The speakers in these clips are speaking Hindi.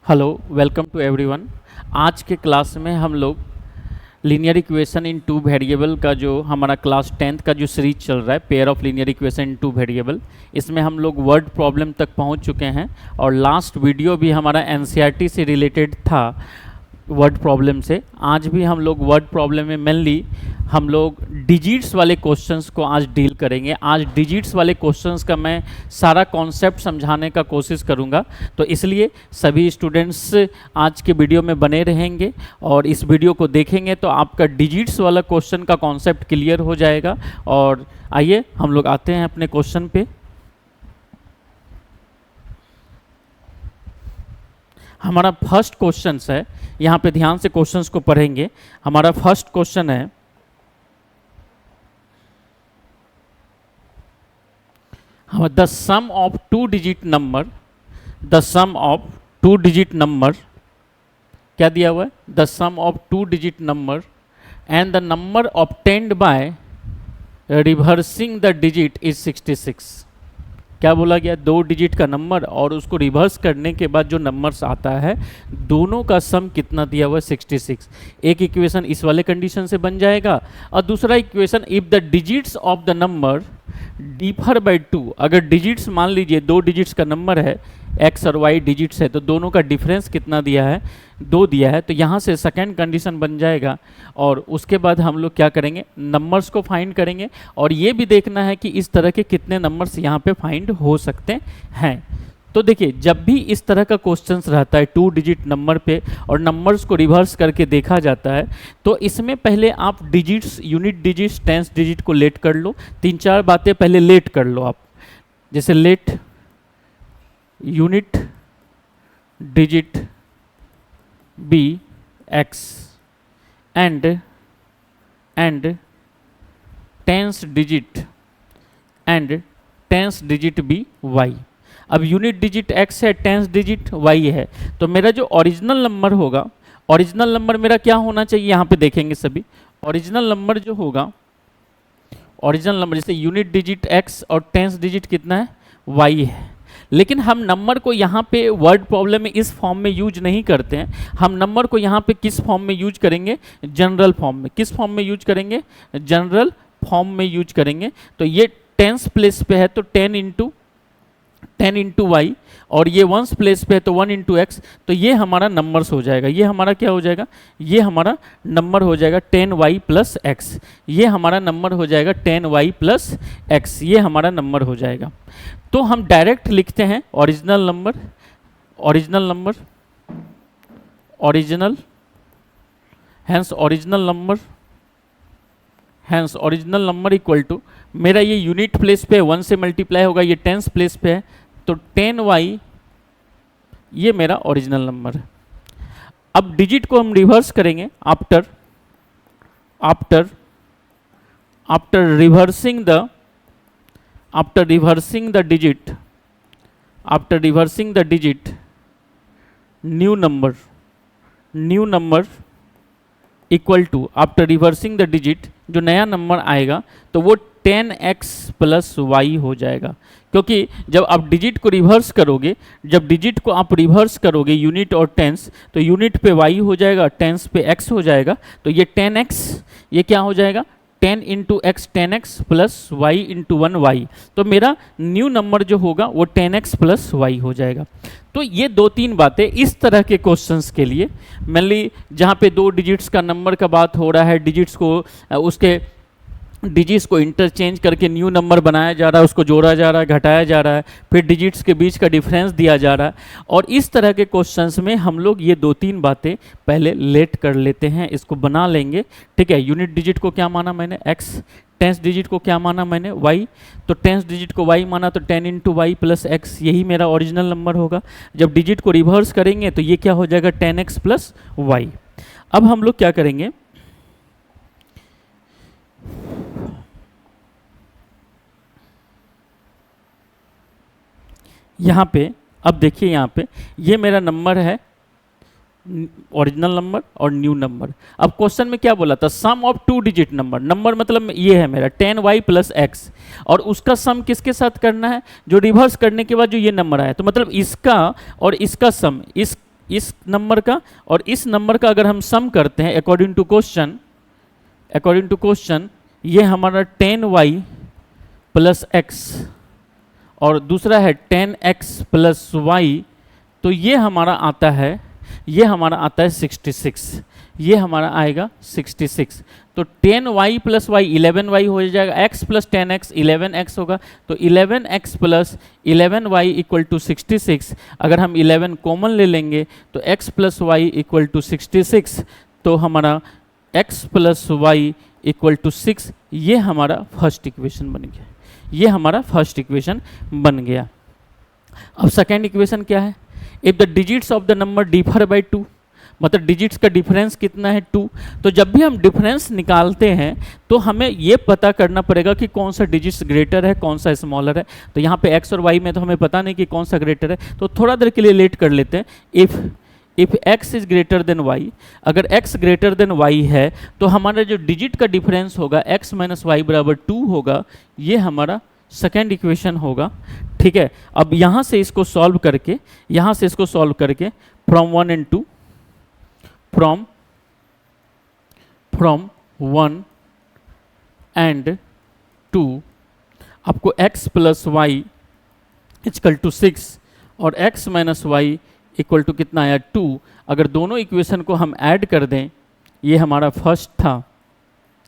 Hello welcome to everyone. आज के क्लास में हम लोग linear equation in two variable का जो हमारा क्लास 10th का जो सीरीज चल रहा है pair of linear equation in two variable, इसमें हम लोग वर्ड प्रॉब्लम तक पहुंच चुके हैं और लास्ट वीडियो भी हमारा एनसीईआरटी से रिलेटेड था वर्ड प्रॉब्लम से। आज भी हम लोग वर्ड प्रॉब्लम में मेनली हम लोग डिजिट्स वाले क्वेश्चंस को आज डील करेंगे। आज डिजिट्स वाले क्वेश्चंस का मैं सारा कॉन्सेप्ट समझाने का कोशिश करूंगा, तो इसलिए सभी स्टूडेंट्स आज के वीडियो में बने रहेंगे और इस वीडियो को देखेंगे तो आपका डिजिट्स वाला क्वेश्चन का कॉन्सेप्ट क्लियर हो जाएगा। और आइए हम लोग आते हैं अपने क्वेश्चन पे। हमारा फर्स्ट क्वेश्चन है, यहाँ पे ध्यान से क्वेश्चंस को पढ़ेंगे। हमारा फर्स्ट क्वेश्चन है, the sum of two digit number, the sum of two digit number क्या दिया हुआ है, the sum of two digit number and the number obtained by reversing the digit is 66। क्या बोला गया, दो डिजिट का नंबर और उसको रिवर्स करने के बाद जो नंबर्स आता है दोनों का सम कितना दिया हुआ है, 66। एक इक्वेशन इस वाले कंडीशन से बन जाएगा और दूसरा equation if the digits of the number differ bye 2। अगर डिजिट्स मान लीजिए दो डिजिट्स का नंबर है, x और y डिजिट्स है, तो दोनों का डिफरेंस कितना दिया है, 2 दिया है। तो यहाँ से सेकंड कंडीशन बन जाएगा और उसके बाद हम लोग क्या करेंगे, नंबर्स को फाइंड करेंगे और ये भी देखना है कि इस तरह के कितने नंबर्स यहाँ पे फाइंड हो सकते हैं। तो देखिए, जब भी इस तरह का क्वेश्चंस रहता है टू डिजिट नंबर पे और नंबर्स को रिवर्स करके देखा जाता है, तो इसमें पहले आप digits, unit digits, tens digit को लेट कर लो। 3-4 बातें पहले लेट कर लो आप, जैसे let unit digit be x and tens digit be y. अब यूनिट डिजिट x है, टेंस डिजिट y है, तो मेरा जो ओरिजिनल नंबर होगा, ओरिजिनल नंबर मेरा क्या होना चाहिए, यहाँ पे देखेंगे सभी। ओरिजिनल नंबर जो होगा, ओरिजिनल नंबर जैसे यूनिट डिजिट x और टेंस डिजिट कितना है, y है। लेकिन हम नंबर को यहाँ पे वर्ड प्रॉब्लम में इस फॉर्म में यूज नहीं करते हैं। हम नंबर को यहाँ पे किस फॉर्म में यूज करेंगे, जनरल फॉर्म में। किस फॉर्म में यूज करेंगे, जनरल फॉर्म में यूज करेंगे। तो ये टेंस प्लेस पे है तो 10 इंटू वाई और ये वंस प्लेस पे है तो 1 इंटू एक्स। तो ये हमारा नंबर्स हो जाएगा, ये हमारा क्या हो जाएगा, ये हमारा नंबर हो जाएगा 10y प्लस एक्स। ये हमारा नंबर हो जाएगा 10y प्लस एक्स, ये हमारा नंबर हो जाएगा। तो हम डायरेक्ट लिखते हैं original number, original number, original, hence original number, hence original number equal to, मेरा ये यूनिट प्लेस पे 1 से मल्टीप्लाई होगा, ये टेंस प्लेस पे है तो 10y, ये मेरा ओरिजिनल नंबर है। अब डिजिट को हम रिवर्स करेंगे after reversing the digit new number equal to, after reversing the digit जो नया नंबर आएगा तो वो 10x प्लस y हो जाएगा। क्योंकि जब आप डिजिट को रिवर्स करोगे, जब डिजिट को आप रिवर्स करोगे यूनिट और टेंस, तो यूनिट पे y हो जाएगा, टेंस पे x हो जाएगा। तो ये 10x, ये क्या हो जाएगा, 10 into x 10x plus y into 1y। तो मेरा न्यू नंबर जो होगा वो 10x प्लस y हो जाएगा। तो ये 2-3 बातें इस तरह के क्वेश्चंस के लिए, मेनली जहाँ पे दो डिजिट्स का नंबर का बात हो रहा है, डिजिट्स को उसके डिजिट्स को इंटरचेंज करके न्यू नंबर बनाया जा रहा है, उसको जोड़ा जा रहा है, घटाया जा रहा है, फिर डिजिट्स के बीच का डिफरेंस दिया जा रहा है। और इस तरह के क्वेश्चंस में हम लोग ये 2-3 बातें पहले लेट कर लेते हैं, इसको बना लेंगे। ठीक है, यूनिट डिजिट को क्या माना मैंने, x, टेंस डिजिट को क्या माना मैंने, y। तो टेंस डिजिट को y माना तो 10 इंटू वाई प्लस एक्स, यही मेरा ओरिजिनल नंबर होगा। जब डिजिट को रिवर्स करेंगे तो ये क्या हो जाएगा, 10x प्लस वाई। अब हम लोग क्या करेंगे, यहाँ पे, अब देखिए यहाँ पे ये मेरा नंबर है, ओरिजिनल नंबर और न्यू नंबर। अब क्वेश्चन में क्या बोला था, sum of two digit number, number मतलब ये है मेरा 10y प्लस एक्स, और उसका सम किसके साथ करना है, जो रिवर्स करने के बाद जो ये नंबर आया, तो मतलब इसका और इसका सम, इस नंबर का और इस नंबर का अगर हम सम करते हैं अकॉर्डिंग टू क्वेश्चन, ये हमारा 10y प्लस एक्स और दूसरा है 10x प्लस वाई, तो ये हमारा आता है 66, ये हमारा आएगा 66। तो 10y प्लस वाई 11y हो जाएगा, x प्लस 10x 11x होगा, तो 11x plus 11y equal to 66। अगर हम 11 कॉमन ले लेंगे तो x plus y equal to 66, तो हमारा x plus y equal to 6, ये हमारा फर्स्ट इक्वेशन बन गया, ये हमारा फर्स्ट इक्वेशन बन गया। अब सेकेंड इक्वेशन क्या है? If the digits of the number differ bye 2, मतलब डिजिट्स का डिफरेंस कितना है 2। तो जब भी हम डिफरेंस निकालते हैं तो हमें ये पता करना पड़ेगा कि कौन सा डिजिट्स ग्रेटर है, कौन सा स्मॉलर है। तो यहाँ पे x और y में तो हमें पता नहीं कि कौन सा ग्रेटर है, तो थोड़ा देर के लिए लेट कर लेते हैं। If x is greater than y, अगर x ग्रेटर देन y है तो हमारा जो डिजिट का डिफरेंस होगा x माइनस वाई बराबर 2 होगा, ये हमारा सेकेंड इक्वेशन होगा। ठीक है, अब यहाँ से इसको सॉल्व करके फ्रॉम 1 एंड 2, फ्रॉम 1 एंड 2 आपको x plus y equal to 6 और x minus y equal to कितना आया 2। अगर दोनों इक्वेशन को हम ऐड कर दें, ये हमारा फर्स्ट था,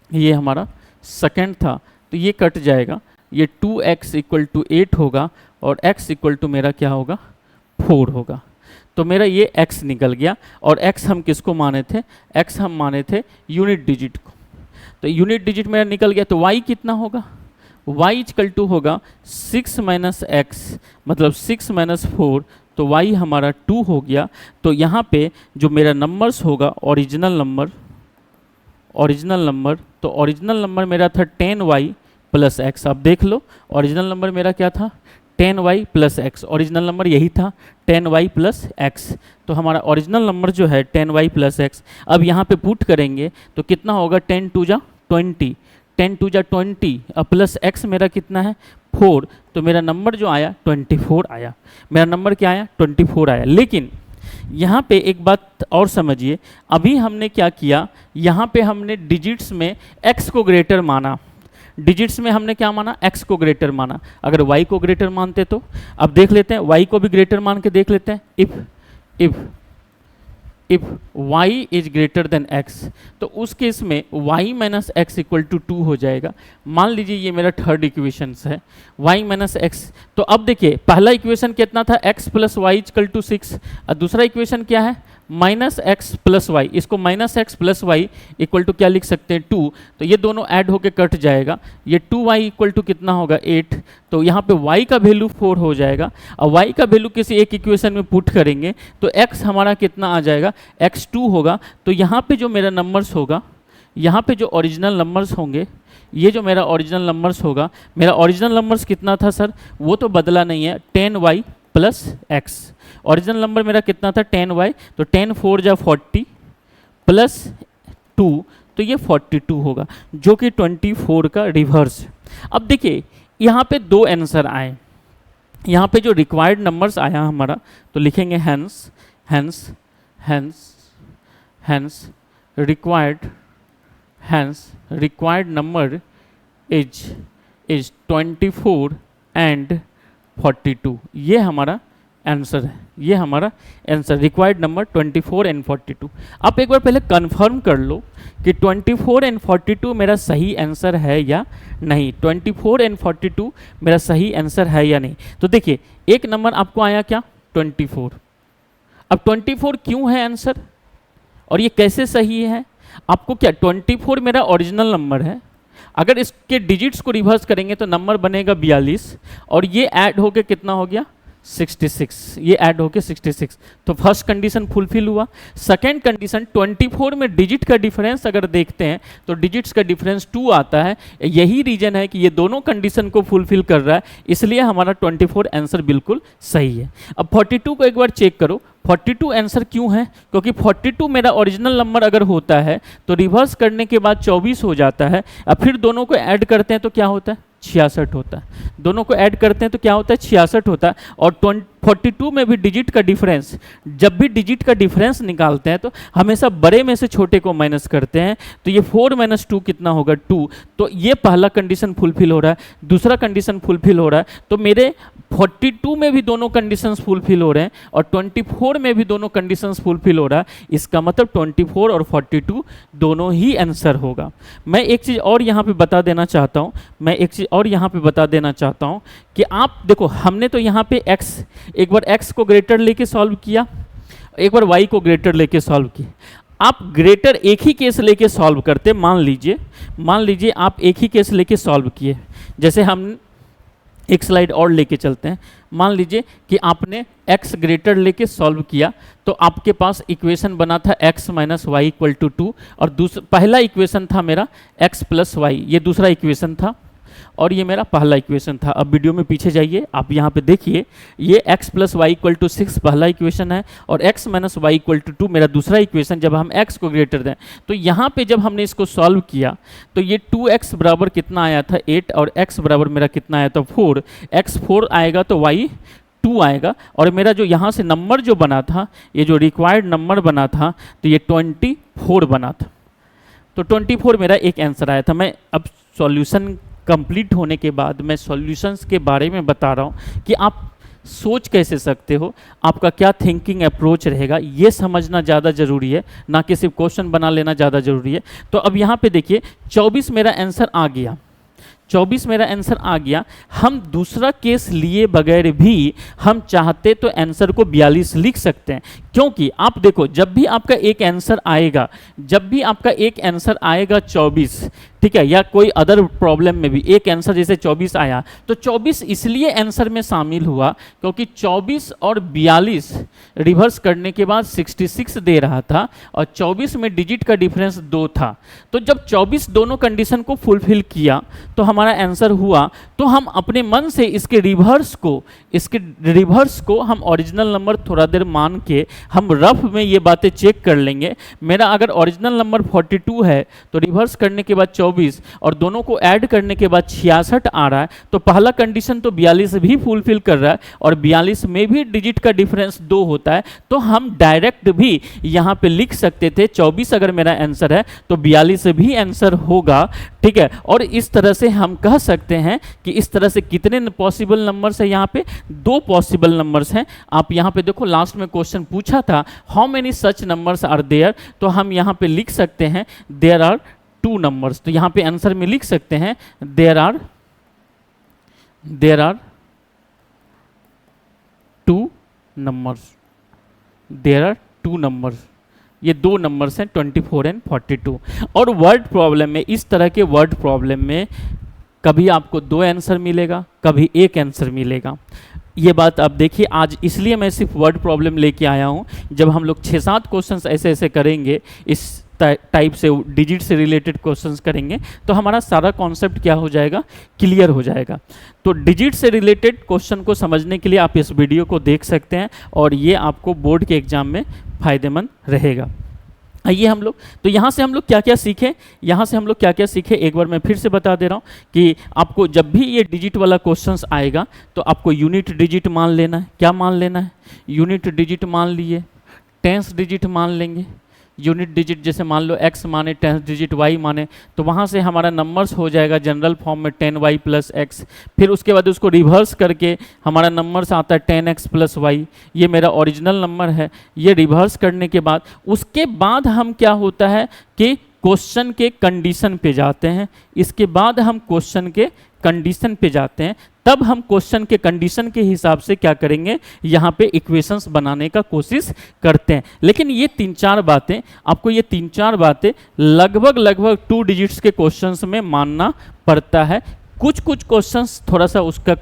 ये हमारा सेकंड था, तो ये कट जाएगा, ये 2x इक्वल टू 8 होगा और x इक्वल टू मेरा क्या होगा 4 होगा। तो मेरा ये x निकल गया, और x हम किसको माने थे? x हम माने थे यूनिट डिजिट को। तो यूनिट डिजिट मेरा निकल गया, तो y कितना होगा? y इक्वल टू होगा 6 माइनस एक्स, मतलब 6 माइनस 4, तो y हमारा 2 हो गया। तो यहाँ पे जो मेरा नंबर्स होगा ओरिजिनल नंबर, तो ओरिजिनल नंबर मेरा था 10y प्लस एक्स। अब देख लो ओरिजिनल नंबर मेरा क्या था 10y plus x, original number यही था 10y प्लस एक्स। तो हमारा ओरिजिनल नंबर जो है 10y प्लस एक्स, अब यहाँ पे पुट करेंगे तो कितना होगा 10 टू जा 20, 10 टू जा 20, अब प्लस एक्स मेरा कितना है 4, तो मेरा नंबर जो आया 24 आया। मेरा नंबर क्या आया 24 आया। लेकिन यहाँ पे एक बात और समझिए, अभी हमने क्या किया, यहाँ पे हमने डिजिट्स में x को ग्रेटर माना, डिजिट्स में हमने क्या माना x को ग्रेटर माना। अगर y को ग्रेटर मानते तो अब देख लेते हैं, y को भी ग्रेटर मान के देख लेते हैं। If y is greater than x, तो उस केस में y minus x equal to 2 हो जाएगा। मान लीजिए ये मेरा थर्ड इक्वेशन है y माइनस एक्स। तो अब देखिए पहला इक्वेशन कितना था x plus y equal to 6, और दूसरा इक्वेशन क्या है माइनस एक्स प्लस वाई। इसको minus x plus y equal to क्या लिख सकते हैं 2, तो ये दोनों ऐड होके कट जाएगा, ये 2y इक्वल टू कितना होगा 8। तो यहाँ पे y का वैल्यू 4 हो जाएगा, और y का वैल्यू किसी एक इक्वेशन में पुट करेंगे तो x हमारा कितना आ जाएगा x 2 होगा। तो यहाँ पे जो मेरा नंबर्स होगा, यहाँ पे जो ओरिजिनल नंबर्स होंगे, ये जो मेरा ओरिजिनल नंबर्स होगा, मेरा ओरिजिनल नंबर्स कितना था सर, वो तो बदला नहीं है 10y plus x. Original number मेरा कितना था 10y, तो 10 4 जा 40 प्लस 2, तो ये 42 होगा, जो कि 24 का रिवर्स है। अब देखिए यहाँ पे दो आंसर आए, यहाँ पे जो रिक्वायर्ड नंबर्स आया हमारा, तो लिखेंगे hence required number is 24 and 42, ये हमारा आंसर है, ये हमारा आंसर रिक्वायर्ड नंबर 24 एंड 42। आप एक बार पहले कंफर्म कर लो कि 24 एंड 42 मेरा सही आंसर है या नहीं, 24 एंड 42 मेरा सही आंसर है या नहीं। तो देखिए एक नंबर आपको आया क्या 24, अब 24 क्यों है आंसर और ये कैसे सही है? आपको क्या 24 मेरा ओरिजिनल नंबर है, अगर इसके डिजिट्स को रिवर्स करेंगे तो नंबर बनेगा 42, और ये ऐड होके कितना हो गया 66, ये ऐड होके 66। तो फर्स्ट कंडीशन फुलफिल हुआ। सेकेंड कंडीशन 24 में डिजिट का डिफरेंस अगर देखते हैं तो डिजिट्स का डिफरेंस 2 आता है, यही रीजन है कि ये दोनों कंडीशन को फुलफिल कर रहा है, इसलिए हमारा 24 आंसर बिल्कुल सही है। अब 42 को एक बार चेक करो, 42 आंसर क्यों है, क्योंकि 42 मेरा ओरिजिनल नंबर अगर होता है तो रिवर्स करने के बाद 24 हो जाता है, अब फिर दोनों को ऐड करते हैं तो क्या होता है 66 होता है। दोनों को ऐड करते हैं तो क्या होता है, 66 होता है। और 42 में भी डिजिट का डिफरेंस, जब भी डिजिट का डिफरेंस निकालते हैं तो हमेशा बड़े में से छोटे को माइनस करते हैं। तो ये 4 - 2 कितना होगा, 2। तो ये पहला कंडीशन फुलफिल हो रहा है, दूसरा कंडीशन फुलफिल हो रहा है। तो मेरे 42 में भी दोनों कंडीशंस फुलफिल हो रहे हैं और 24 में भी दोनों कंडीशंस फुलफिल हो रहा है। इसका मतलब 24 और 42 दोनों ही आंसर होगा। मैं एक चीज़ और यहाँ पे बता देना चाहता हूँ, कि आप देखो, हमने तो यहाँ पे एक बार x को ग्रेटर लेके सॉल्व किया, एक बार y को ग्रेटर लेके सॉल्व किया। आप ग्रेटर एक ही केस लेके सॉल्व करते, मान लीजिए आप एक ही केस लेके सॉल्व किए। जैसे हम एक स्लाइड और लेके चलते हैं। मान लीजिए कि आपने x ग्रेटर लेके सॉल्व किया, तो आपके पास इक्वेशन बना था x - y = 2, और पहला इक्वेशन था मेरा x + y, ये दूसरा इक्वेशन था, और ये मेरा पहला इक्वेशन था। अब वीडियो में पीछे जाइए, आप यहाँ पे देखिए, ये x + y = 6 पहला इक्वेशन है, और x - y = 2 मेरा दूसरा इक्वेशन। जब हम x को ग्रेटर दें तो यहाँ पे जब हमने इसको सॉल्व किया तो ये 2x बराबर कितना आया था, 8, और x बराबर मेरा कितना आया था, 4। x 4 आएगा तो y 2 आएगा, और मेरा जो यहाँ से नंबर जो बना था, ये जो रिक्वायर्ड नंबर बना था, तो ये 24 बना था। तो 24 मेरा एक आंसर आया था। मैं अब सॉल्यूशन कंप्लीट होने के बाद मैं सॉल्यूशंस के बारे में बता रहा हूँ कि आप सोच कैसे सकते हो, आपका क्या थिंकिंग अप्रोच रहेगा, ये समझना ज़्यादा ज़रूरी है, ना कि सिर्फ क्वेश्चन बना लेना ज़्यादा ज़रूरी है। तो अब यहाँ पे देखिए 24 मेरा आंसर आ गया, 24 मेरा आंसर आ गया। हम दूसरा केस लिए बगैर भी हम चाहते तो आंसर को 42 लिख सकते हैं, क्योंकि आप देखो, जब भी आपका एक आंसर आएगा 24, ठीक है, या कोई अदर प्रॉब्लम में भी एक आंसर जैसे 24 आया, तो 24 इसलिए आंसर में शामिल हुआ क्योंकि 24 और 42 रिवर्स करने के बाद 66 दे रहा था, और 24 में डिजिट का डिफरेंस 2 था। तो जब 24 दोनों कंडीशन को फुलफिल किया तो हमारा आंसर हुआ। तो हम अपने मन से इसके रिवर्स को हम ओरिजिनल नंबर थोड़ा देर मान के हम रफ में ये बातें चेक कर लेंगे। मेरा अगर ओरिजिनल नंबर 42 है तो रिवर्स करने के बाद 24 और दोनों को ऐड करने के बाद 66 आ रहा है, तो पहला कंडीशन तो 42 भी फुलफिल कर रहा है, और 42 में भी डिजिट का डिफरेंस 2 होता है। तो हम डायरेक्ट भी यहाँ पे लिख सकते थे 24 अगर मेरा आंसर है तो 42 भी आंसर होगा, ठीक है। और इस तरह से हम कह सकते हैं कि इस तरह से कितने पॉसिबल नंबर्स है, यहाँ पे 2 पॉसिबल नंबर्स हैं। आप यहाँ पे देखो, लास्ट में क्वेश्चन पूछा था how many such numbers are there, तो हम यहाँ पे लिख सकते हैं देयर आर 2 नंबर्स। तो यहाँ पे आंसर में लिख सकते हैं देयर आर 2 नंबर्स, ये 2 नंबर्स हैं 24 और 42। और वर्ड प्रॉब्लम में, इस तरह के वर्ड प्रॉब्लम में कभी आपको 2 आंसर मिलेगा, कभी 1 आंसर मिलेगा। ये बात आप देखिए, आज इसलिए मैं सिर्फ वर्ड प्रॉब्लम लेके आया हूँ। जब हम लोग 6-7 क्वेश्चंस ऐसे करेंगे, इस टाइप से डिजिट से रिलेटेड क्वेश्चंस करेंगे, तो हमारा सारा कॉन्सेप्ट क्या हो जाएगा, क्लियर हो जाएगा। तो डिजिट से रिलेटेड क्वेश्चन को समझने के लिए आप इस वीडियो को देख सकते हैं, और ये आपको बोर्ड के एग्जाम में फ़ायदेमंद रहेगा। आइए हम लोग, तो यहाँ से हम लोग क्या क्या सीखे, एक बार मैं फिर से बता दे रहा हूँ कि आपको जब भी ये डिजिट वाला क्वेश्चंस आएगा तो आपको यूनिट डिजिट मान लेना है। क्या मान लेना है? यूनिट डिजिट मान लिए, टेंस डिजिट मान लेंगे। यूनिट डिजिट जैसे मान लो x माने, टेंस डिजिट y माने, तो वहाँ से हमारा नंबर्स हो जाएगा जनरल फॉर्म में 10y + x। फिर उसके बाद उसको रिवर्स करके हमारा नंबर्स आता है 10x + y। ये मेरा ओरिजिनल नंबर है। ये रिवर्स करने के बाद उसके बाद हम क्या होता है कि क्वेश्चन के कंडीशन पे जाते हैं। इसके बाद हम क्वेश्चन के कंडीशन पे जाते हैं, तब हम क्वेश्चन के कंडीशन के हिसाब से क्या करेंगे, यहाँ पे इक्वेशंस बनाने का कोशिश करते हैं। लेकिन ये 3-4 बातें आपको, ये 3-4 बातें लगभग 2 डिजिट्स के क्वेश्चंस में मानना पड़ता है। कुछ क्वेश्चंस थोड़ा सा उसका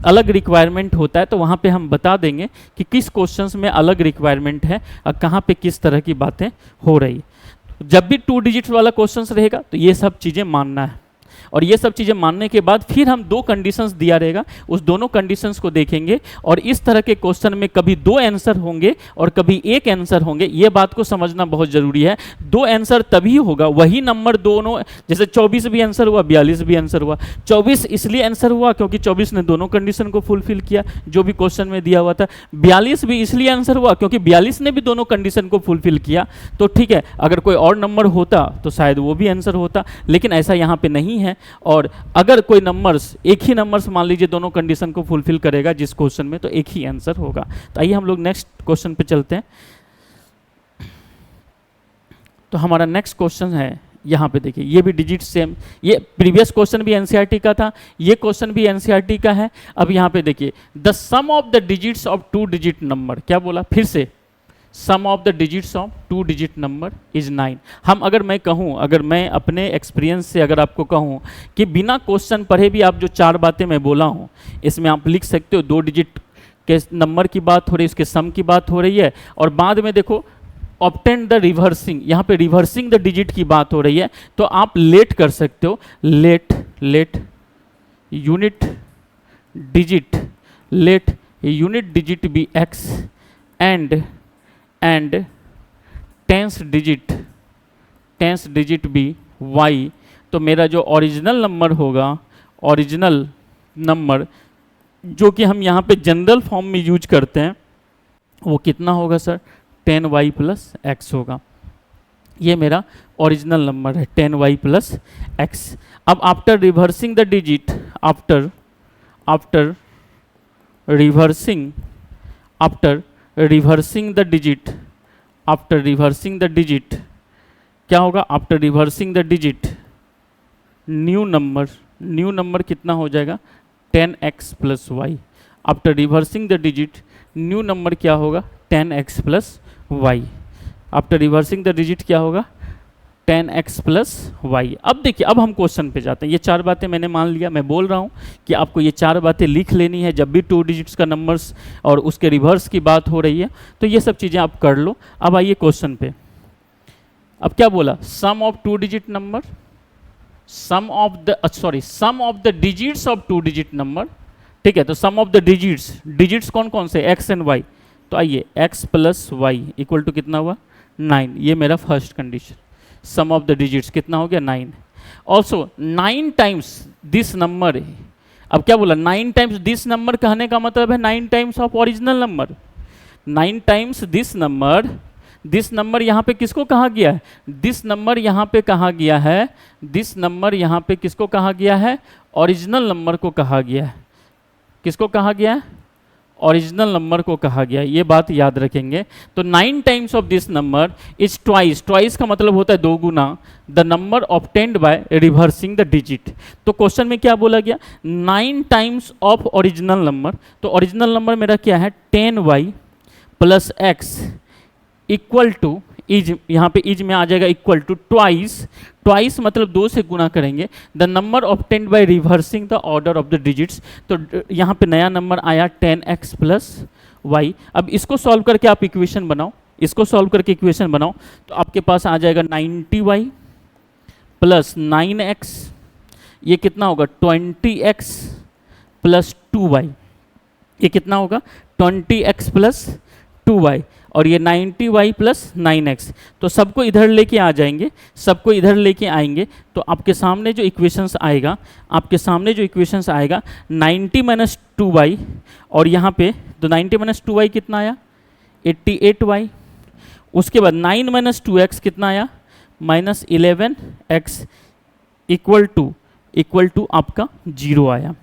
अलग रिक्वायरमेंट होता है, तो वहाँ पे हम बता देंगे कि किस क्वेश्चंस में अलग रिक्वायरमेंट है और कहाँ पे किस तरह की बातें हो रही। जब भी 2 डिजिट्स वाला क्वेश्चंस रहेगा तो ये सब चीज़ें मानना है। और ये सब चीज़ें मानने के बाद फिर हम दो कंडीशंस दिया रहेगा, उस दोनों कंडीशंस को देखेंगे और इस तरह के क्वेश्चन में कभी दो आंसर होंगे और कभी एक आंसर होंगे। ये बात को समझना बहुत जरूरी है। दो आंसर तभी होगा, वही नंबर दोनों, जैसे 24 भी आंसर हुआ, 42 भी आंसर हुआ। 24 इसलिए आंसर हुआ क्योंकि 24 ने दोनों कंडीशन को फुलफिल किया जो भी क्वेश्चन में दिया हुआ था। 42 भी इसलिए आंसर हुआ क्योंकि 42 ने भी दोनों कंडीशन को फुलफिल किया। तो ठीक है, अगर कोई और नंबर होता तो शायद वो भी आंसर होता, लेकिन ऐसा यहाँ पे नहीं है। और अगर कोई नंबर्स, एक ही नंबर्स मान लीजिए दोनों कंडीशन को फुलफिल करेगा जिस क्वेश्चन में, तो एक ही आंसर होगा। तो आइए हम लोग नेक्स्ट क्वेश्चन पे चलते हैं। तो हमारा नेक्स्ट क्वेश्चन है, यहाँ पे देखिए, ये भी डिजिट सेम, ये प्रीवियस क्वेश्चन भी एनसीईआरटी का था, ये क्वेश्चन भी एनसीईआरटी का है। अब यहाँ पे देखिए, the sum of the digits of two digit number, क्या बोला फिर से, sum of the digits of two digit number is 9। हम अगर मैं कहूँ, अगर मैं अपने एक्सपीरियंस से अगर आपको कहूँ कि बिना क्वेश्चन पढ़े भी आप जो चार बातें मैं बोला हूँ इसमें आप लिख सकते हो। 2 डिजिट के नंबर की बात हो रही है, इसके सम की बात हो रही है, और बाद में देखो ऑब्टेन द रिवर्सिंग, यहाँ पे रिवर्सिंग द डिजिट की बात हो रही है, तो आप लेट कर सकते हो। Let unit digit be x and tens digit be y. तो मेरा जो ओरिजिनल नंबर होगा, ओरिजिनल नंबर जो कि हम यहाँ पे जनरल फॉर्म में यूज करते हैं, वो कितना होगा सर, 10y प्लस एक्स होगा। ये मेरा ओरिजिनल नंबर है 10y प्लस एक्स। अब after reversing the digit, after reversing the digit क्या होगा, after reversing the digit new number कितना हो जाएगा, 10x plus y. After reversing the digit new number क्या होगा, 10x plus y. After reversing the digit क्या होगा, 10x प्लस वाई। अब देखिए, अब हम क्वेश्चन पे जाते हैं। ये चार बातें मैंने मान लिया, मैं बोल रहा हूँ कि आपको ये चार बातें लिख लेनी है जब भी 2 डिजिट्स का नंबर्स और उसके रिवर्स की बात हो रही है, तो ये सब चीज़ें आप कर लो। अब आइए क्वेश्चन पे। अब क्या बोला, sum of 2 digit number, sum of the digits of 2 digit number. ठीक है, तो सम ऑफ द डिजिट्स कौन कौन से, एक्स एंड वाई। तो आइए, x plus y equal to कितना हुआ, 9। ये मेरा first condition. Sum of the digits कितना हो गया, 9। Also 9 times this number. अब क्या बोला, 9 टाइम्स दिस नंबर कहने का मतलब है 9 times of original number. 9 times this number यहाँ पे किसको कहा गया है, दिस नंबर यहाँ पे कहा गया है, दिस नंबर यहाँ पे किसको कहा गया है, ओरिजिनल नंबर को कहा गया है। किसको कहा गया है, ओरिजिनल नंबर को कहा गया। ये बात याद रखेंगे। तो 9 times of this number is twice का मतलब होता है 2 गुना the number obtained by reversing the digit. तो क्वेश्चन में क्या बोला गया, 9 टाइम्स ऑफ ओरिजिनल नंबर। तो ओरिजिनल नंबर मेरा क्या है, 10y plus X equal to is, यहाँ पे इज में आ जाएगा इक्वल टू ट्वाइस मतलब 2 से गुना करेंगे the number obtained by reversing the order of the digits. तो यहाँ पे नया नंबर आया 10x प्लस वाई। अब इसको सॉल्व करके आप इक्वेशन बनाओ, तो आपके पास आ जाएगा 90y प्लस 9x, ये कितना होगा 20x प्लस 2y। ये कितना होगा 20x प्लस 2y, और ये 90y प्लस 9x। तो सबको इधर लेके आ जाएंगे, तो आपके सामने जो इक्वेशंस आएगा, 90 माइनस 2y, और यहाँ पे तो 90 माइनस 2y कितना आया, 88y। उसके बाद 9 माइनस 2x कितना आया, माइनस 11x इक्वल टू आपका 0 आया।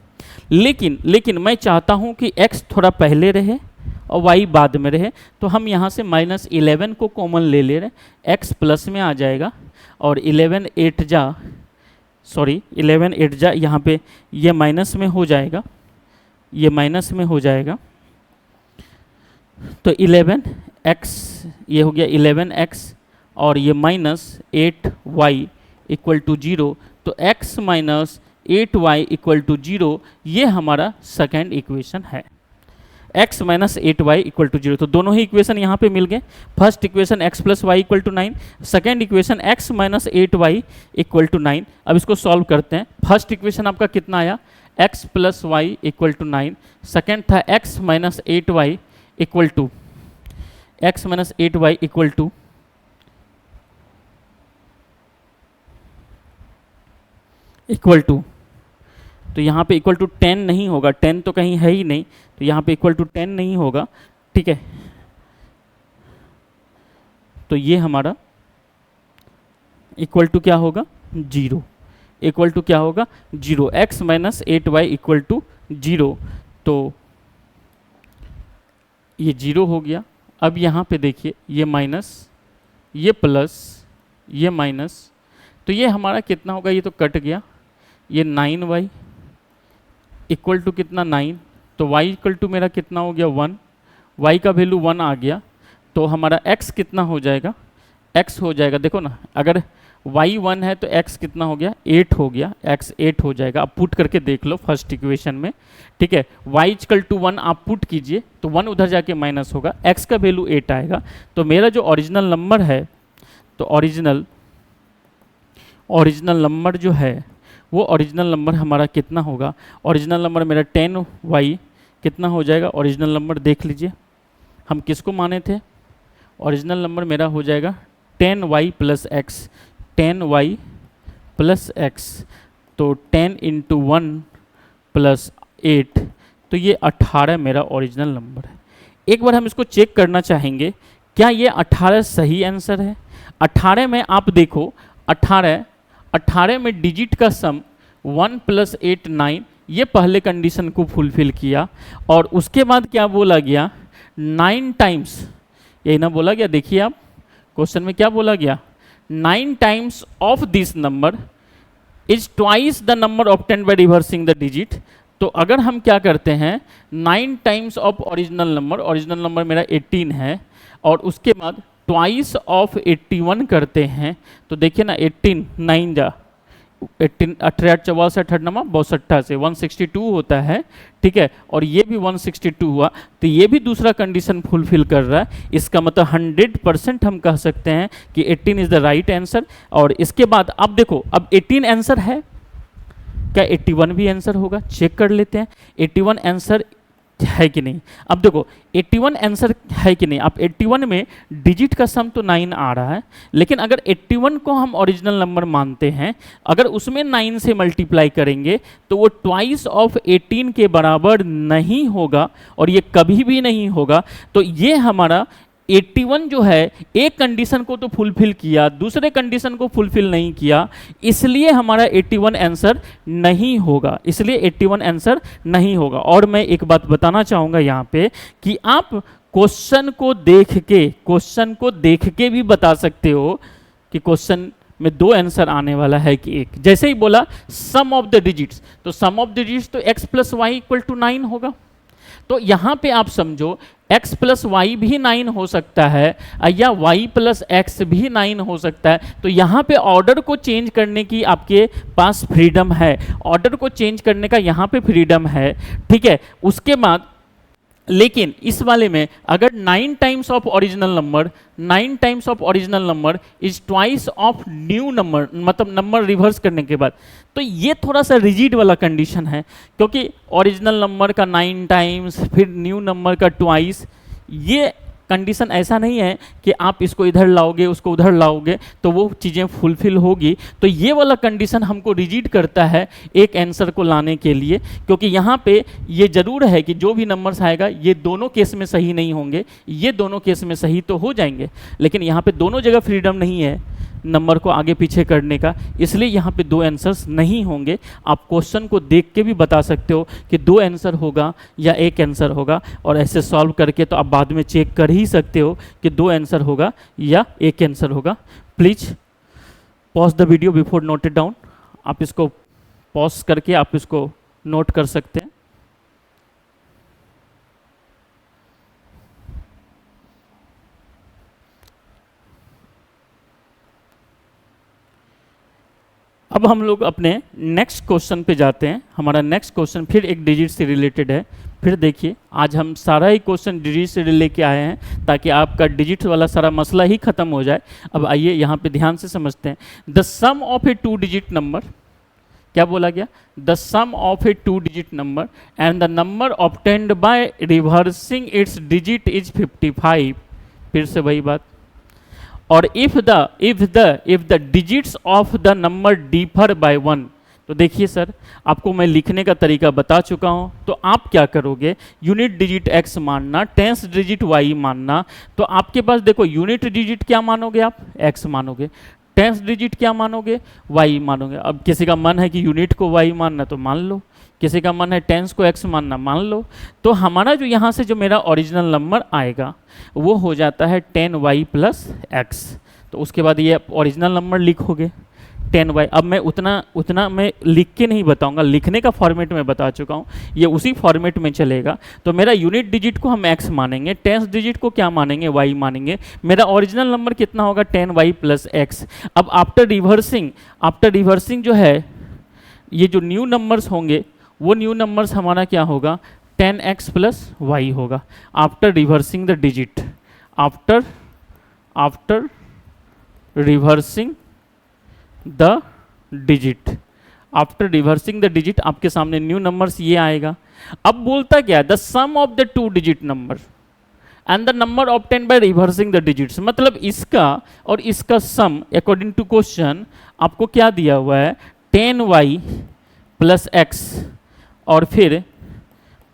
लेकिन मैं चाहता हूँ कि x थोड़ा पहले रहे और y बाद में रहे, तो हम यहाँ से माइनस 11 को कॉमन ले रहे, x प्लस में आ जाएगा, और 11 8 जा यहाँ पे ये माइनस में हो जाएगा, तो 11x ये हो गया 11x, और ये माइनस 8y इक्वल टू 0। तो x minus 8y equal to 0, ये हमारा सेकेंड इक्वेशन है। x minus 8y equal to 0। तो दोनों ही इक्वेशन यहाँ पे मिल गए। First equation x plus y equal to 9, second equation x minus 8y equal to 9। अब इसको सॉल्व करते हैं। फर्स्ट इक्वेशन आपका कितना आया, x plus y equal to 9, second था x minus 8y equal to equal to, तो यहाँ पे इक्वल टू 10 नहीं होगा, 10 तो कहीं है ही नहीं, तो यहाँ पे इक्वल टू 10 नहीं होगा, ठीक है। तो ये हमारा इक्वल टू क्या होगा, 0, इक्वल टू क्या होगा 0, x minus 8y equal to 0। तो ये 0 हो गया। अब यहाँ पे देखिए, ये माइनस, ये प्लस, ये माइनस, तो ये हमारा कितना होगा, ये तो कट गया, ये 9y इक्वल टू कितना 9, तो y इक्वल टू मेरा कितना हो गया 1, y का वैल्यू 1 आ गया, तो हमारा x कितना हो जाएगा, x हो जाएगा, देखो ना, अगर y 1 है तो x कितना हो गया 8 हो गया, x 8 हो जाएगा। आप पुट करके देख लो फर्स्ट इक्वेशन में, ठीक है। y इक्वल टू 1 आप पुट कीजिए तो 1 उधर जाके माइनस होगा, x का वैल्यू 8 आएगा। तो मेरा जो ओरिजिनल नंबर है, तो ओरिजिनल नंबर जो है वो ओरिजिनल नंबर हमारा कितना होगा, ओरिजिनल नंबर मेरा 10y कितना हो जाएगा, ओरिजिनल नंबर देख लीजिए, हम किसको माने थे, ओरिजिनल नंबर मेरा हो जाएगा 10y plus x, 10y plus x, तो 10 इंटू 1 प्लस 8, तो ये 18 मेरा ओरिजिनल नंबर है। एक बार हम इसको चेक करना चाहेंगे, क्या ये 18 सही आंसर है। 18 में आप देखो, 18 में डिजिट का सम 1 प्लस 8 9, ये पहले कंडीशन को फुलफिल किया, और उसके बाद क्या बोला गया 9 टाइम्स, यही ना बोला गया, देखिए आप क्वेश्चन में क्या बोला गया, 9 times of this number is twice the number obtained by reversing the digit. तो अगर हम क्या करते हैं 9 टाइम्स ऑफ ओरिजिनल नंबर मेरा 18 है, और उसके बाद ट्वाइस ऑफ 81 करते हैं, तो देखिए ना 18 9 जा 18, 18 64 नमा 62 से 162 होता है, ठीक है, और ये भी 162 हुआ, तो ये भी दूसरा कंडीशन फुलफिल कर रहा है। इसका मतलब 100% हम कह सकते हैं कि 18 इज द राइट आंसर। और इसके बाद अब देखो, अब 18 आंसर है, क्या 81 भी आंसर होगा, चेक कर लेते हैं 81 आंसर है कि नहीं। अब देखो 81 आंसर है कि नहीं, अब 81 में डिजिट का सम तो 9 आ रहा है, लेकिन अगर 81 को हम ओरिजिनल नंबर मानते हैं, अगर उसमें 9 से मल्टीप्लाई करेंगे तो वो ट्वाइस ऑफ 18 के बराबर नहीं होगा, और ये कभी भी नहीं होगा। तो ये हमारा 81 जो है, एक कंडीशन को तो फुलफिल किया, दूसरे कंडीशन को फुलफिल नहीं किया, इसलिए हमारा 81 आंसर नहीं होगा, इसलिए 81 आंसर नहीं होगा। और मैं एक बात बताना चाहूँगा यहाँ पे कि आप क्वेश्चन को देख के भी बता सकते हो कि क्वेश्चन में 2 आंसर आने वाला है कि एक। जैसे ही बोला सम ऑफ द डिजिट्स, तो सम ऑफ डिजिट्स तो x plus y equal to 9 होगा। तो यहाँ पे आप समझो x प्लस वाई भी 9 हो सकता है, या y प्लस एक्स भी 9 हो सकता है। तो यहाँ पे ऑर्डर को चेंज करने की आपके पास फ्रीडम है, ऑर्डर को चेंज करने का यहाँ पे फ्रीडम है, ठीक है। उसके बाद लेकिन इस वाले में अगर 9 times of original number is twice of new number, मतलब नंबर रिवर्स करने के बाद, तो ये थोड़ा सा रिजिड वाला कंडीशन है, क्योंकि ओरिजिनल नंबर का 9 टाइम्स फिर न्यू नंबर का ट्वाइस, ये कंडीशन ऐसा नहीं है कि आप इसको इधर लाओगे उसको उधर लाओगे तो वो चीज़ें फुलफिल होगी। तो ये वाला कंडीशन हमको रिजिड करता है एक आंसर को लाने के लिए, क्योंकि यहाँ पे ये ज़रूर है कि जो भी नंबर्स आएगा ये दोनों केस में सही नहीं होंगे, ये दोनों केस में सही तो हो जाएंगे, लेकिन यहाँ पे दोनों जगह फ्रीडम नहीं है नंबर को आगे पीछे करने का, इसलिए यहाँ पे 2 आंसर्स नहीं होंगे। आप क्वेश्चन को देख के भी बता सकते हो कि 2 आंसर होगा या एक आंसर होगा, और ऐसे सॉल्व करके तो आप बाद में चेक कर ही सकते हो कि 2 आंसर होगा या एक आंसर होगा। Please pause the video before note it down. आप इसको पॉज करके आप इसको नोट कर सकते हैं। अब हम लोग अपने नेक्स्ट क्वेश्चन पे जाते हैं। हमारा नेक्स्ट क्वेश्चन फिर एक डिजिट से रिलेटेड है। फिर देखिए, आज हम सारा ही क्वेश्चन डिजिट से लेके आए हैं ताकि आपका डिजिट वाला सारा मसला ही खत्म हो जाए। अब आइए यहाँ पे ध्यान से समझते हैं। The sum of a 2 digit number, क्या बोला गया? The sum of a 2 digit number and the number obtained by reversing its digit is 55। फिर से वही बात। और if the digits of the number differ by 1, तो देखिए सर, आपको मैं लिखने का तरीका बता चुका हूं, तो आप क्या करोगे? यूनिट डिजिट x मानना, टेंस डिजिट y मानना। तो आपके पास देखो, यूनिट डिजिट क्या मानोगे आप? x मानोगे। टेंस डिजिट क्या मानोगे? y मानोगे। अब किसी का मन है कि यूनिट को y मानना तो मान लो, किसी का मन है टेंस को x मानना, मान लो। तो हमारा जो यहाँ से जो मेरा ओरिजिनल नंबर आएगा वो हो जाता है 10y प्लस x। तो उसके बाद ये ओरिजिनल नंबर लिखोगे 10y। अब मैं उतना मैं लिख के नहीं बताऊंगा, लिखने का फॉर्मेट में बता चुका हूँ, ये उसी फॉर्मेट में चलेगा। तो मेरा यूनिट डिजिट को हम x मानेंगे, टेंस डिजिट को क्या मानेंगे? y मानेंगे। मेरा ओरिजिनल नंबर कितना होगा? 10y plus x। अब आफ्टर रिवर्सिंग जो है, ये जो न्यू नंबर्स होंगे वो न्यू नंबर्स हमारा क्या होगा? 10x प्लस y होगा। After reversing the digit, after reversing the digit, after reversing the digit आपके सामने न्यू नंबर्स ये आएगा। अब बोलता क्या? The sum of the 2 digit number and the number obtain by reversing the digits. मतलब इसका और इसका सम अकॉर्डिंग टू क्वेश्चन आपको क्या दिया हुआ है? 10y प्लस x और फिर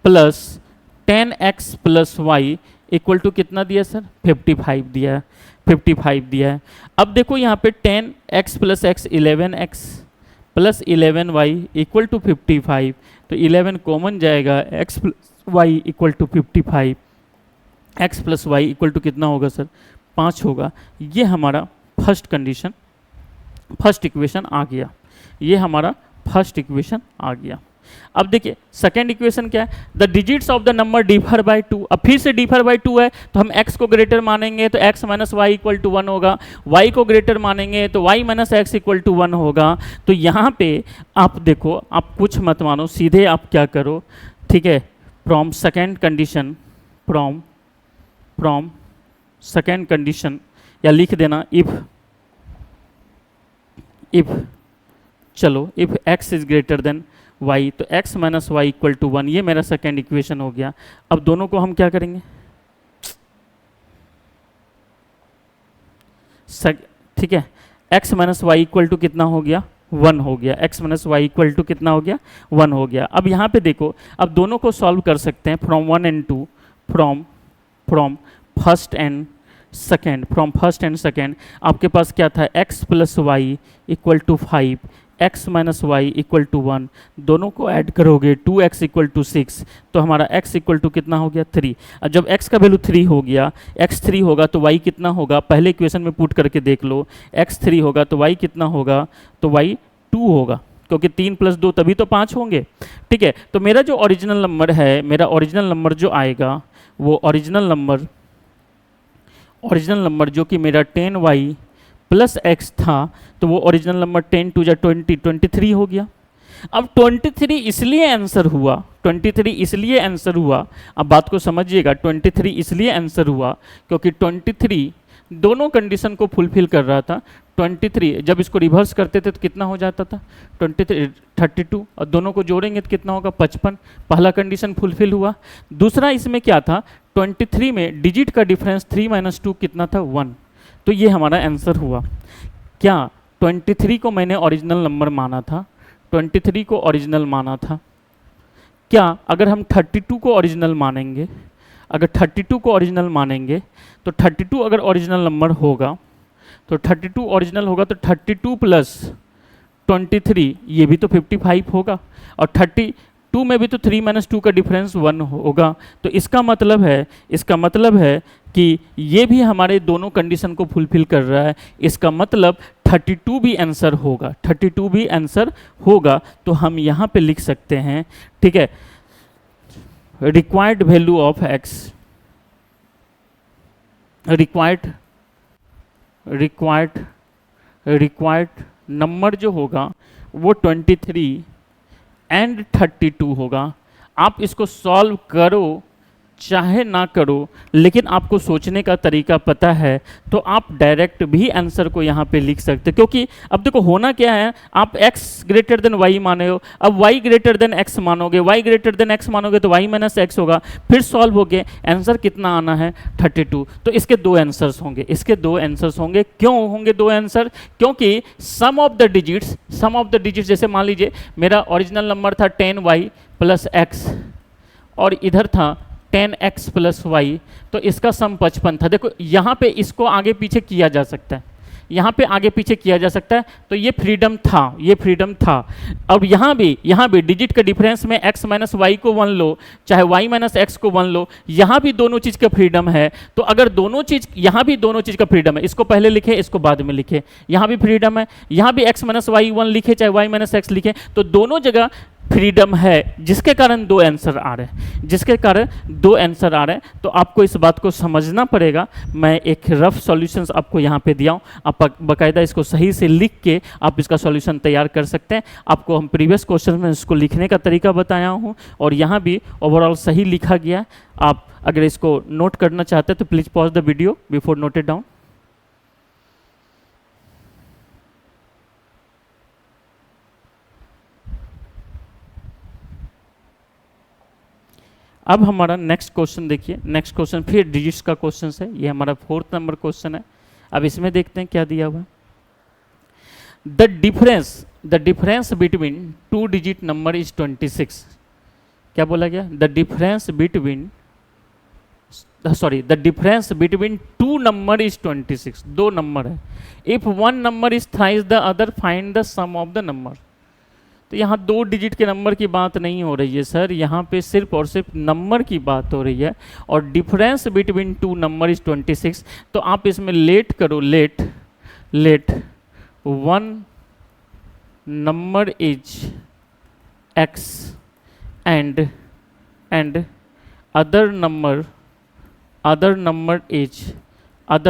plus 10x plus y equal to कितना दिया सर? 55 दिया है, 55 दिया है। अब देखो यहाँ पे 10x plus x 11x plus 11y equal to 55। तो 11 कॉमन जाएगा, x plus y equal to 55, x plus y equal to कितना होगा सर? 5 होगा। ये हमारा फर्स्ट कंडीशन, फर्स्ट इक्वेशन आ गया। ये हमारा फर्स्ट इक्वेशन आ गया। अब देखिए सेकेंड इक्वेशन क्या है? The digits of the number differ bye 2। अब फिर से डिफर बाय 2 है तो हम x को ग्रेटर मानेंगे तो x minus y equal to 1 होगा, y को ग्रेटर मानेंगे तो y minus x equal to 1 होगा। तो यहाँ पे आप देखो, आप कुछ मत मानो, सीधे आप क्या करो, ठीक है, from second condition, from second condition, या लिख देना इफ चलो if x is greater than y, तो x minus y equal to 1, ये मेरा सेकेंड इक्वेशन हो गया। अब दोनों को हम क्या करेंगे? ठीक है, x minus y equal to कितना हो गया? 1 हो गया। x minus y equal to कितना हो गया? 1 हो गया। अब यहाँ पे देखो, अब दोनों को सॉल्व कर सकते हैं from 1 and 2, from first and second. आपके पास क्या था? x plus y equal to 5, x minus y equal to 1, दोनों को ऐड करोगे 2x इक्वल टू 6, तो हमारा x इक्वल टू कितना हो गया? 3। अब जब x का वैल्यू 3 हो गया, x 3 होगा तो y कितना होगा? पहले इक्वेशन में पुट करके देख लो, x 3 होगा तो y कितना होगा? तो y 2 होगा, क्योंकि 3 प्लस 2 तभी तो 5 होंगे। ठीक है, तो मेरा जो ओरिजिनल नंबर है, मेरा ओरिजिनल नंबर जो आएगा वो ओरिजिनल नंबर जो कि मेरा 10y प्लस x था, तो वो ओरिजिनल नंबर 10 टू जा 20, 23 हो गया। अब 23 इसलिए आंसर हुआ, 23 इसलिए आंसर हुआ, अब बात को समझिएगा, 23 इसलिए आंसर हुआ क्योंकि 23 दोनों कंडीशन को फुलफिल कर रहा था। 23 जब इसको रिवर्स करते थे तो कितना हो जाता था? 23 32, और दोनों को जोड़ेंगे तो कितना होगा? 55। पहला कंडीशन फुलफिल हुआ। दूसरा इसमें क्या था? 23 में डिजिट का डिफरेंस 3 माइनस 2 कितना था? 1। तो ये हमारा आंसर हुआ। क्या 23 को मैंने ओरिजिनल नंबर माना था? 23 को ओरिजिनल माना था। क्या अगर हम 32 को ओरिजिनल मानेंगे, अगर 32 को ओरिजिनल मानेंगे तो 32 अगर ओरिजिनल नंबर होगा तो 32 ओरिजिनल होगा तो 32 प्लस 23 ये भी तो 55 होगा, और 32 में भी तो 3 माइनस 2 का डिफरेंस 1 होगा। तो इसका मतलब है कि ये भी हमारे दोनों कंडीशन को फुलफिल कर रहा है। इसका मतलब 32 भी आंसर होगा, 32 भी आंसर होगा। तो हम यहाँ पे लिख सकते हैं, ठीक है, required value of x, required number जो होगा वो 23 एंड 32 होगा। आप इसको सॉल्व करो चाहे ना करो, लेकिन आपको सोचने का तरीका पता है तो आप डायरेक्ट भी आंसर को यहाँ पे लिख सकते हैं। क्योंकि अब देखो होना क्या है, आप x ग्रेटर देन y माने हो, अब y ग्रेटर देन x मानोगे, y ग्रेटर देन x मानोगे तो y माइनस एक्स होगा, फिर सॉल्व हो गए, आंसर कितना आना है 32। तो इसके दो आंसर्स होंगे, इसके दो आंसर्स होंगे। क्यों होंगे दो आंसर? क्योंकि सम ऑफ द डिजिट्स जैसे मान लीजिए मेरा ओरिजिनल नंबर था 10y प्लस एक्स और इधर था 10x प्लस वाई, तो इसका सम 55 था। देखो यहाँ पे इसको आगे पीछे किया जा सकता है, यहाँ पे आगे पीछे किया जा सकता है, तो ये फ्रीडम था, ये फ्रीडम था। अब यहाँ भी डिजिट का डिफरेंस में x माइनस वाई को 1 लो, चाहे y माइनस एक्स को 1 लो, यहाँ भी दोनों चीज़ का फ्रीडम है। तो अगर दोनों चीज़, यहाँ भी दोनों चीज़ का फ्रीडम है, इसको पहले लिखे इसको बाद में लिखे, यहाँ भी फ्रीडम है, यहाँ भी x माइनस वाई 1 लिखे चाहे y माइनस एक्स लिखे, तो दोनों जगह फ्रीडम है, जिसके कारण दो आंसर आ रहे हैं, जिसके कारण दो आंसर आ रहे हैं। तो आपको इस बात को समझना पड़ेगा। मैं एक रफ सॉल्यूशंस आपको यहाँ पे दिया हूँ, आप बाकायदा इसको सही से लिख के आप इसका सॉल्यूशन तैयार कर सकते हैं। आपको हम प्रीवियस क्वेश्चन में इसको लिखने का तरीका बताया हूँ और यहाँ भी ओवरऑल सही लिखा गया है। आप अगर इसको नोट करना चाहते हैं तो please pause the video before note it down. अब हमारा नेक्स्ट क्वेश्चन देखिए, नेक्स्ट क्वेश्चन फिर डिजिट्स का क्वेश्चन है, ये हमारा 4th नंबर क्वेश्चन है। अब इसमें देखते हैं क्या दिया हुआ है। The difference between two digit number is 26। क्या बोला गया? The difference between two number is 26। दो नंबर है। If one number is thrice the other find the sum of the number. तो यहाँ दो डिजिट के नंबर की बात नहीं हो रही है सर, यहाँ पे सिर्फ और सिर्फ नंबर की बात हो रही है और difference between two number is 26। तो आप इसमें लेट करो, let one number is x and other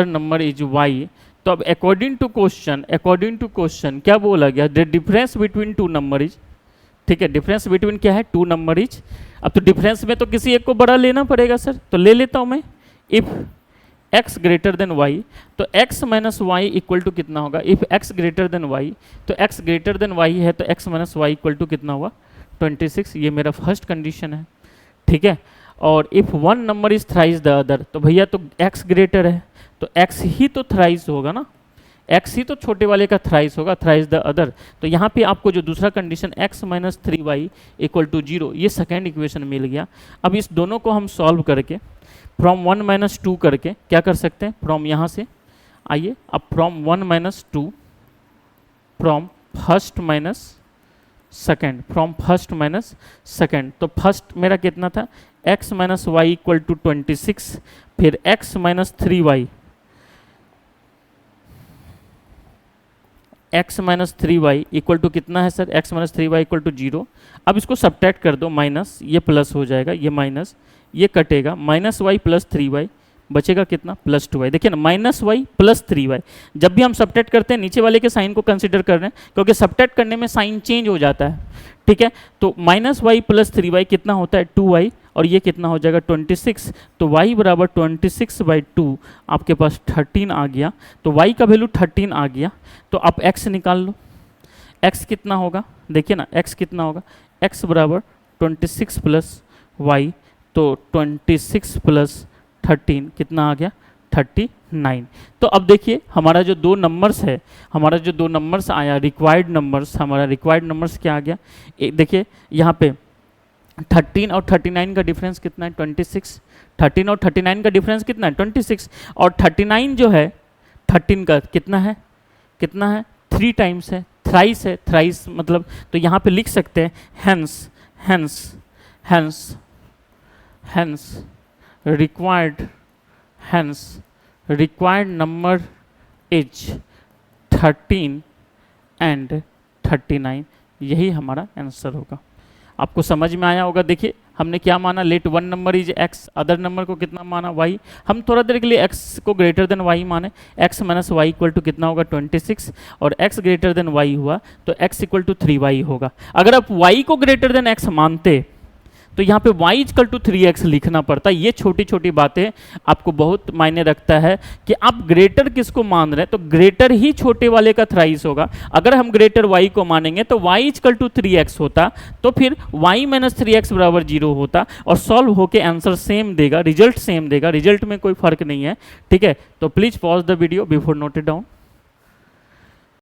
number is y। तो अब अकॉर्डिंग टू क्वेश्चन क्या बोला गया? The difference between two number is, ठीक है, डिफरेंस बिटवीन क्या है? Two number is. अब तो डिफरेंस में तो किसी एक को बड़ा लेना पड़ेगा सर, तो ले लेता हूं मैं। If x greater than y, तो x minus y equal to कितना होगा? If x greater than y, तो x ग्रेटर देन y है तो x minus y equal to कितना हुआ? 26। ये मेरा फर्स्ट कंडीशन है, ठीक है। और if one number is thrice the other, तो भैया तो x ग्रेटर है तो x ही तो थ्राइस होगा ना, x ही तो छोटे वाले का थ्राइस होगा, थ्राइस द अदर। तो यहाँ पे आपको जो दूसरा condition x minus 3y equal to 0, ये सेकेंड इक्वेशन मिल गया। अब इस दोनों को हम सॉल्व करके फ्रॉम 1 माइनस 2 करके क्या कर सकते हैं? फ्रॉम यहाँ से आइए, अब from 1 minus 2, from first minus second, तो फर्स्ट मेरा कितना था? x minus y equal to 26, फिर x minus 3y, x minus 3y equal to कितना है sir? x minus 3y equal to 0। अब इसको सब्ट्रैक्ट कर दो, माइनस, ये प्लस हो जाएगा, ये माइनस, ये कटेगा, माइनस वाई प्लस 3y बचेगा कितना? Plus 2y। देखिए ना, माइनस वाई प्लस 3y। जब भी हम सब्ट्रैक्ट करते हैं नीचे वाले के साइन को कंसिडर कर रहे हैं, क्योंकि सब्ट्रैक्ट करने में साइन चेंज हो जाता है, ठीक है। तो माइनस वाई प्लस 3y कितना होता है? 2y, और ये कितना हो जाएगा? 26। तो y बराबर 26/2, आपके पास 13 आ गया। तो y का वैल्यू 13 आ गया। तो आप x निकाल लो, x कितना होगा? देखिए ना, x कितना होगा? x बराबर 26 प्लस y, तो 26 प्लस 13 कितना आ गया? 39। तो अब देखिए हमारा जो दो नंबर्स आया रिक्वायर्ड नंबर्स, हमारा रिक्वायर्ड नंबर्स क्या आ गया? देखिए यहाँ पे 13 और 39 का डिफरेंस कितना है? 26। 13 और 39 का डिफरेंस कितना है? 26। और 39 जो है 13 का कितना है? 3 टाइम्स है, थ्राइस मतलब। तो यहाँ पे लिख सकते हैं hence required number is 13 and 39। यही हमारा आंसर होगा। आपको समझ में आया होगा। देखिए हमने क्या माना? Late one number is x, other number को कितना माना? y। हम थोड़ा देर के लिए x को ग्रेटर देन y माने, x minus y equal to कितना होगा? 26। और x ग्रेटर देन y हुआ तो x इक्वल टू 3y होगा। अगर आप y को ग्रेटर देन x मानते तो यहाँ पे y इक्वल टू 3x लिखना पड़ता है। ये छोटी छोटी बातें आपको बहुत मायने रखता है कि आप ग्रेटर किसको मान रहे हैं, तो ग्रेटर ही छोटे वाले का थ्राइस होगा। अगर हम ग्रेटर y को मानेंगे तो y इक्वल टू 3x होता, तो फिर y माइनस 3x बराबर 0 होता और सॉल्व होके आंसर सेम देगा, रिजल्ट सेम देगा, रिजल्ट में कोई फर्क नहीं है। ठीक है, तो please pause the video before note it down.